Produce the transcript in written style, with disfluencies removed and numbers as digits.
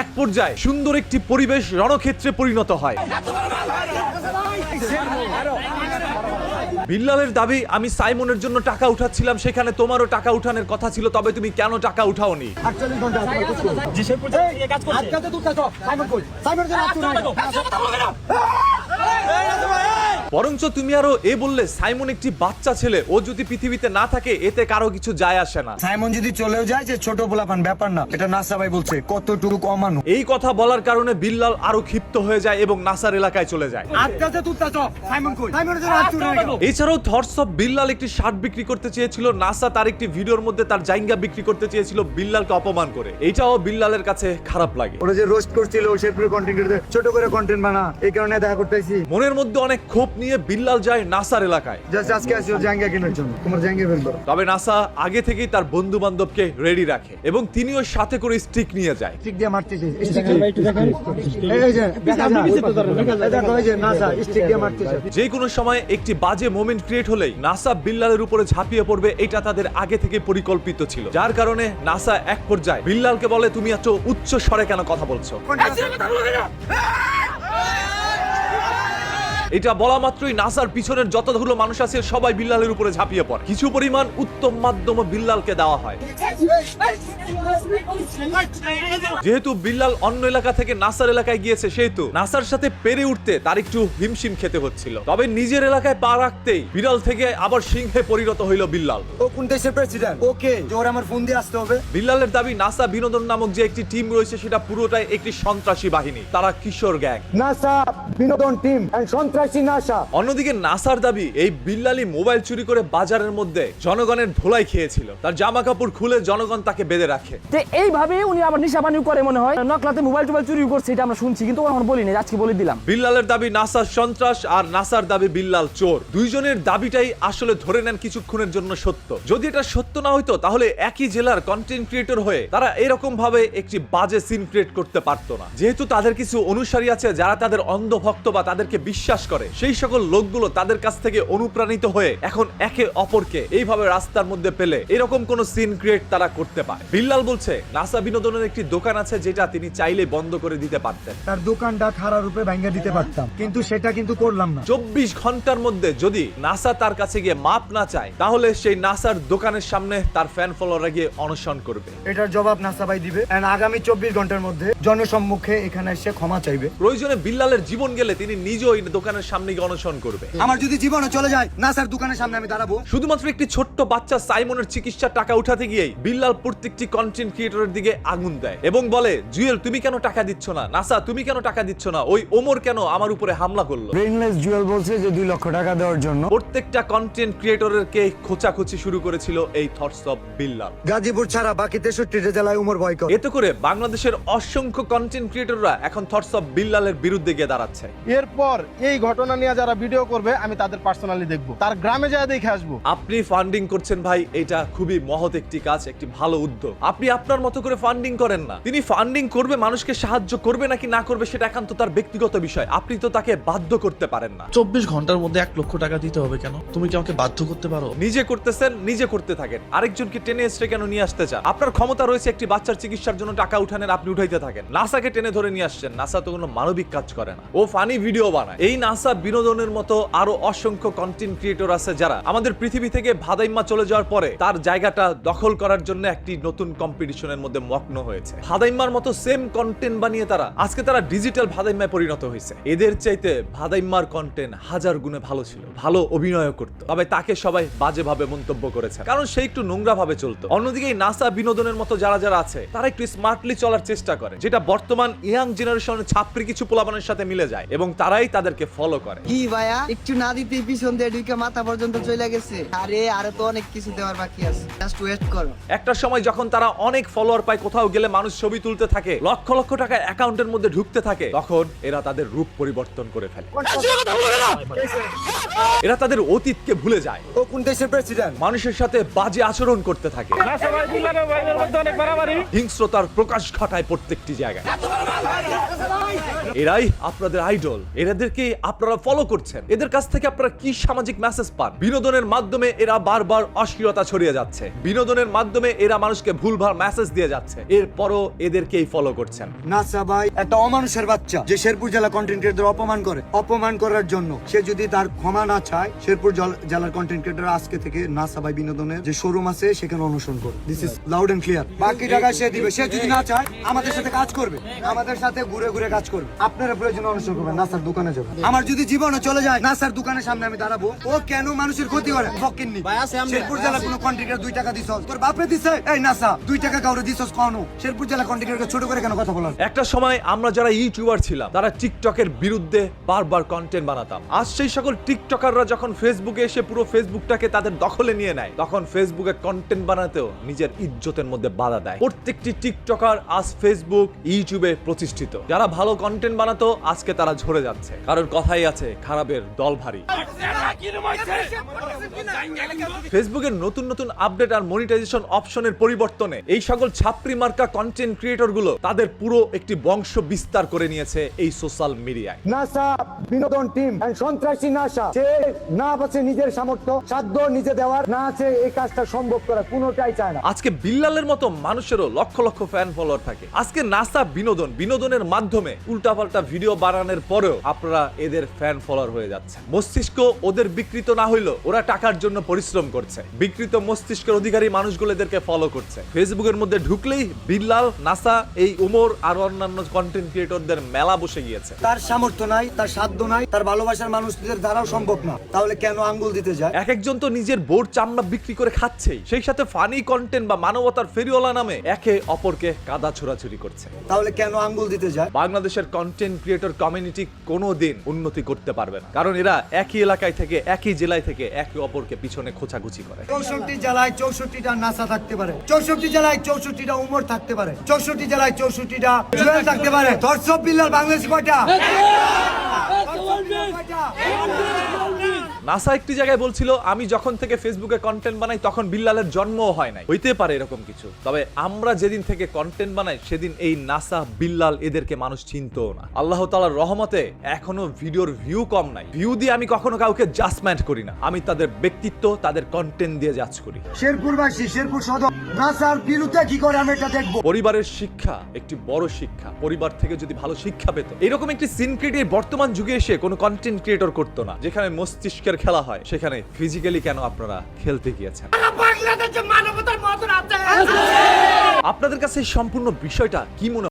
এক পর্যায়ে সুন্দর একটি পরিবেশ রণক্ষেত্রে পরিণত হয়। বিল্লালের দাবি, আমি সাইমনের জন্য টাকা উঠাচ্ছিলাম, সেখানে তোমারও টাকা উঠানোর কথা ছিল, তবে তুমি কেন টাকা উঠাওনি? বরঞ্চ তুমি আরো বললে সাইমন একটি বাচ্চা ছেলে, ও যদি পৃথিবীতে না থাকে এতে কারো কিছু যায় আসে না। সাইমন যদি চলেও যায় যে ছোট পোলাপান ব্যাপার না, এটা নাসা ভাই বলছে কতটুকু অমানুষ। এই কথা বলার কারণে বিল্লাল আরো ক্ষিপ্ত হয়ে যায় এবং নাসার এলাকায় চলে যায়। এছাড়াও থটস অফ বিল্লাল একটি শার্ট বিক্রি করতে চেয়েছিল, নাসা তার একটি ভিডিওর মধ্যে তার জাইঙ্গা বিক্রি করতে চেয়েছিল বিল্লালকে অপমান করে। এটাও বিল্লালের কাছে খারাপ লাগে। ওরা যে রোস্ট করছিল শেরপুরে কন্টেন্ট ক্রিয়েটর ছোট করে কন্টেন্ট বানা, এই কারণে দেখা করতেছি। মনের মধ্যে অনেক ক্ষোভ নিয়ে বিল্লাল যায় নাসার এলাকায়। জাস্ট আজকে আসিও জাঙ্গা কেনার জন্য, তোমার জাঙ্গা ফেলবো। তবে নাসা আগে থেকেই তার বন্ধু বান্ধবকে রেডি রাখে এবং তিনিও সাথে করে স্টিক নিয়ে যায়। স্টিক দিয়ে মারতেছে, স্টিক এই যে দেখা যায়, দেখো এই যে নাসা স্টিক দিয়ে মারতেছে। যে কোনো সময় একটি বাজে মোমেন্ট ক্রিয়েট হলেই নাসা বিল্লালের উপরে ঝাঁপিয়ে পড়বে, এটা তাদের আগে থেকে পরিকল্পিত ছিল। যার কারণে নাসা এক পর্যায়ে বিল্লালকে বলে, তুমি এত উচ্চ স্বরে কেন কথা বলছো? এটা বলা মাত্রই নাসার পিছনের যতগুলো মানুষ আছে সবাই বিল্লালের উপরে ঝাঁপিয়ে পড়ে। কিছু পরিমাণ উত্তম মাধ্যম বিল্লালকে দেওয়া হয়। যেহেতু বিল্লাল অন্য এলাকা থেকে নাসার এলাকায় গিয়েছে, সেহেতু নাসার সাথে পেরে উঠতে তার একটু হিমশিম খেতে হচ্ছিল। তবে নিজের এলাকায় পা রাখতেই বিড়াল থেকে আবার সিংহে পরিণত হইল বিল্লাল। ও কোন দেশের প্রেসিডেন্ট? ওকে জোর আমার ফোন দিয়ে আসতে হবে। বিল্লালের দাবি, নাসা বিনোদন নামক যে একটি টিম রয়েছে সেটা পুরোটাই একটি সন্ত্রাসী বাহিনী, তারা কিশোর গ্যাং। নাসা বিনোদন টিম এন্ড সন্ত্রাসী নাসা। অন্যদিকে নাসার দাবি, এই বিল্লালই মোবাইল চুরি করে বাজারের মধ্যে জনগণের ধোলাই খেয়েছিল, তার জামা কাপড় খুলে জনগণ তাকে বেঁধে রাখে। এইভাবে উনি আবার নিশাপানি করে মনে হয়, নকলাতে মোবাইল টোবাইল চুরি করছে, এটা আমরা শুনছি কিন্তু এখন বলিনি, আজকে বলে দিলাম। বিল্লালের দাবি নাসার সন্ত্রাস আর নাসার দাবি বিল্লাল চোর। দুইজনের দাবিটাই আসলে ধরে নেন কিছুক্ষণের জন্য সত্য। যদি এটা সত্য না হইতো তাহলে একই জেলার কন্টেন্ট ক্রিয়েটর হয়ে তারা এরকম ভাবে একটি বাজে সিন ক্রিয়েট করতে পারতো না। যেহেতু তাদের কিছু অনুসারী আছে যারা তাদের অন্ধভক্ত বা তাদেরকে বিশ্বাস করে, সেই সকল লোকগুলো তাদের কাছ থেকে অনুপ্রাণিত হয়ে এখন একে অপরকে এইভাবে রাস্তার মধ্যে পেলে এরকম কোন সিন ক্রিয়েট তারা করতে পারে। বিল্লাল বলছে নাসা বিনোদনের একটি দোকান আছে যেটা তিনি চাইলে বন্ধ করে দিতে পারতেন, তার দোকানটা খারাপ রূপে ভাঙা দিতে পারতাম, কিন্তু সেটা কিন্তু করলাম না। 24 ঘন্টার মধ্যে যদি নাসা তার কাছে গিয়ে মাপ না চায় তাহলে সেই নাসার দোকানের সামনে তার ফ্যান ফলোয়াররা গিয়ে অনশন করবে। এটার জবাব নাসা ভাই দিবে এন্ড আগামী 24 ঘন্টার মধ্যে জনসম্মুখে এখানে এসে ক্ষমা চাইবে। প্রয়োজনে বিল্লালের জীবন গেলে তিনি নিজেও এই দোকানের সামনে গিয়ে অনশন করবে। আমার যদি জীবনও চলে যায় নাসার দোকানের সামনে আমি দাঁড়াবো। শুধুমাত্র একটি ছোট্ট বাচ্চা সাইমনের চিকিৎসার টাকা উঠাতে গিয়েই বিল্লাল প্রত্যেকটি কন্টেন্ট ক্রিয়েটরের দিকে আগুন দেয় এবং বলে, জুয়েল তুমি কেন টাকা দিচ্ছ না, নাসা তুমি কেন টাকা দিচ্ছ না, ওই ওমর কেন আমার উপরে হামলা করলো? ব্রেইনলেস জুয়েল বলছে যে 2 লক্ষ টাকা দেওয়ার জন্য। প্রত্যেকটা কন্টেন্ট ক্রিয়েটরকে খোঁচাখুচি শুরু করেছিল এই থটস অফ বিল্লাল। গাজীপুর ছাড়া বাকি 63 জেলায় উমর বয়কট। এতে করে বাংলাদেশের অসংখ্য কন্টেন্ট ক্রিয়েটররা এখন থটস অফ বিল্লালের বিরুদ্ধে গিয়ে দাঁড়াচ্ছে। এরপর এই ঘটনা নিয়ে যারা ভিডিও করবে আমি তাদের পার্সোনালি দেখবো, তার গ্রামে যায় দেখে আসবো। আপনি ফান্ডিং করছেন ভাই, এটা খুবই মহৎ একটি কাজ, একটি ভালো উদ্যোগ। আপনি আপনার মতো করে ফান্ডিং করেন না। তিনি ফান্ডিং করবে, মানুষকে সাহায্য করবে নাকি না করবে সেটা একান্ত তার ব্যক্তিগত বিষয়, আপনি তো তাকে বাধ্য করতে পারেন না। 24 ঘন্টার মধ্যে 1 লক্ষ টাকা দিতে হবে কেন? তুমি কি আমাকে বাধ্য করতে পারো? নিজে করতেছেন, নিজে করতে থাকেন, আরেকজনকে টেনে এসে কেন নিয়ে আসতে চান? আপনার ক্ষমতা রয়েছে একটি বাচ্চার চিকিৎসার জন্য টাকা উঠানের, আপনি উঠাইতে থাকেন। নাসাকে টেনে ধরে নিয়ে আসছেন, নাসা তো কোনো মানবিক কাজ করে না, ও ফানি ভিডিও বানায়। এই নাসা বিনোদনের মতো আরো অসংখ্য কন্টেন্ট ক্রিয়েটর আছে যারা আমাদের পৃথিবী থেকে ভাদাইম্মা চলে যাওয়ার পরে তার জায়গাটা দখল করার জন্য একটি নতুন কম্পিটিশনের মধ্যে মগ্ন হয়েছে। ভাদাইম্মার মতো সেম কন্টেন্ট বানিয়ে তারা ডিজিটাল ভাদাইম্মায় পরিণত হয়েছে। এদের চাইতে ভাদাইম্মার কন্টেন্ট 1000 গুণে ভালো ছিল, ভালো অভিনয় করত, তবে তাকে সবাই বাজেভাবে মন্তব্য করেছে কারণ সে একটু নোংরা ভাবে চলতো। অন্যদিকে নাসা বিনোদনের মতো যারা আছে তারা একটু স্মার্টলি চলার চেষ্টা করে, যেটা বর্তমান ইয়াং জেনারেশনের ছাত্রী কিছু পোলাপানের সাথে মিলে যায় এবং তারাই তাদেরকে ফলো করে। কি ভাইয়া একটু না দিতে পিছন দিয়ে ঢুকে মাথা পর্যন্ত চলে গেছে। আরে তো অনেক কিছু দেওয়ার বাকি আছে, জাস্ট ওয়েট করো। একটা সময় যখন তারা অনেক ফলোয়ার পায়, কোথাও গেলে মানুষ ছবি তুলতে থাকে, লক্ষ লক্ষ টাকা অ্যাকাউন্টের মধ্যে ঢুকতে থাকে, তখন এরা তাদের রূপ পরিবর্তন করে ফেলে। এরা তাদের অতীতকে ভুলে যায়। ও কোন দেশের প্রেসিডেন্ট? মানুষের সাথে বাজে আচরণ করতে থাকে, হিংস্রতার প্রকাশ ঘটায় প্রত্যেকটি জায়গায়। এরাই আপনাদের আইডল, এদেরকে আপনারা ফলো করছেন। এদের কাছ থেকে আপনারা কি সামাজিক মেসেজ পান? বিনোদনের মাধ্যমে এরা বারবার অশ্লীলতা ছড়িয়ে যাচ্ছে, বিনোদনের মাধ্যমে এরা মানুষকে ভুলভাল মেসেজ দিয়ে যাচ্ছে, এরপরও এদেরকেই ফলো করছেন। নাসা ভাই একটা অমানুষের বাচ্চা, যে শেরপুর জেলা কন্টেন্ট ক্রিয়েটর অপমান করে। অপমান করার জন্য সে যদি তার ক্ষমা না চায়, শেরপুর জেলার কন্টেন্ট ক্রিয়েটর আজকে থেকে নাসা ভাই বিনোদনের যে শোরুম আছে সেখানে অনুসরণ করে। This is loud and clear. বাকি টাকা সে দিবে। সে যদি না চায় আমাদের সাথে কাজ করবে, আমাদের সাথে ঘুরে ঘুরে কাজ করবে। আপনারা প্রয়োজন অনুসরণ করবেন, নাসার দোকানে যাবেন। আমার যদি জীবনও চলে যায়, নাসার দোকানের সামনে আমি দাঁড়াবো। ও কেন মানুষের ক্ষতি করে? ফকিন্নি শেরপুর জেলা কোনো কন্টেন্ট ক্রিয়েটর 2 টাকা দিছ, তোর বাপরে দিছে? এই নাসা 2 টাকা কাউরে দিছস কোন? শেরপুর জেলা কন্টেন্ট ক্রিয়েটর ছোট করে কেন কথা বলার? একটা সময় আমরা যারা ইউটিউবার ছিলাম তারা টিকটকের বিরুদ্ধে বারবার কন্টেন্ট বানাতাম। আজ সেই সকল টিকটকাররা যখন ফেসবুকে এসে পুরো ফেসবুকটাকে তাদের দখলে নিয়ে নেয়, তখন ফেসবুকে কন্টেন্ট বানাতেও নিজের ইজ্জতের মধ্যে বাধা দেয়। প্রত্যেকটি টিকটকার আজ ফেসবুক, ইউটিউবে প্রতিষ্ঠিত। যারা ভালো কন্টেন্ট বানাতো আজকে তারা ঝরে যাচ্ছে, কারণ কথাই আছে খারাপের দল ভারী। ফেসবুকের নতুন নতুন আপডেট আর মনিটাইজেশন অপশনের পরিবর্তনে এই সকল ছাপরি মার্কা কন্টেন্ট ক্রিয়েটর গুলো তাদের পুরো একটি বংশ বিস্তার করে নিয়েছে এই সোশ্যাল মিডিয়ায়। নাসা বিনোদন টিম সন্ত্রাসী নাসা, সে না আছে নিজের সামর্থ্য সাধ্য নিজে দেওয়ার, না আছে এই কাজটা সম্ভব করা, কোনোটাই চায় না। আজকে বিল্লালের মতো মানুষেরও লক্ষ লক্ষ ফ্যান ফলোয়ার থাকে। আজকে নাসা বিনোদনের মাধ্যমে উল্টাপাল্টা ভিডিও বানানোর পরেও আপনারা এদের ফ্যান ফলোয়ার হয়ে যাচ্ছে। মস্তিষ্ক ওদের বিকৃত না হইলেও ওরা টাকার জন্য পরিশ্রম করছে। বিকৃত মস্তিষ্কের অধিকারী মানুষগুলো এদেরকে ফলো করছে। ফেসবুকের মধ্যে ঢুকলেই বিল্লাল, নাসা, এই উমর আর অন্যান্য কন্টেন্ট ক্রিয়েটরদের মেলা বসে গিয়েছে। তার সামর্থ্য নাই, তার সাধ্য নাই, তার ভালোবাসার মানুষদের দ্বারাও সম্ভব না, তাহলে কেন আঙ্গুল দিতে যায়? এক একজন তো নিজের বোর চামড়া বিক্রি করে খাচ্ছেই, সেই সাথে ফানি কন্টেন্ট বা মানবতার ফেরিওয়ালা নামে একে অপরকে কাদা ছোড়াছুরি করছে। তাহলে কেন আঙ্গুল দিতে যায়? বাংলাদেশের কন্টেন্ট ক্রিয়েটর কমিউনিটি কোনোদিন উন্নতি করতে পারবে না, কারণ এরা একই এলাকায় থেকে, একই জেলায় থেকে একে অপরকে পিছনে খোঁচাখুচি করে। 64 জেলায় 64টা নাসা থাকতে পারে, 64 জেলায় 64টা উমর থাকতে পারে, 64 জেলায় 64টা জুয়েল থাকতে পারে। দর্শক বিল্লাল বাংলাদেশি কয়টা? নাসা একটি জায়গায় বলছিল, আমি যখন থেকে ফেসবুকে কন্টেন্ট বানাই তখন বিল্লালের জন্মও হয় নাই। হইতে পারে এরকম কিছু, তবে আমরা যেদিন থেকে কন্টেন্ট বানাই সেদিন এই নাসা, বিল্লাল এদেরকে মানুষ চিনতও না। আল্লাহ তাআলার রহমতে এখনো ভিডিওর ভিউ কম নাই। ভিউ দিয়ে আমি কখনো কাউকে জাজমেন্ট করি না, আমি তাদের ব্যক্তিত্ব, তাদের কন্টেন্ট দিয়ে জাজ করি। শেরপুরবাসী, শেরপুর সদর নাসার বিরুদ্ধে কি করে আমি এটা দেখবো। পরিবারের শিক্ষা একটি বড় শিক্ষা। পরিবার থেকে যদি ভালো শিক্ষা পেত, এরকম একটি সিন ক্রিয়েট বর্তমান যুগে এসে কোনো কন্টেন্ট ক্রিয়েটর করতো না। যেখানে মস্তিষ্কের খেলা হয় সেখানে ফিজিক্যালি কেন আপনারা খেলতে গিয়েছেন? আপনাদের কাছে এই সম্পূর্ণ বিষয়টা কি মনে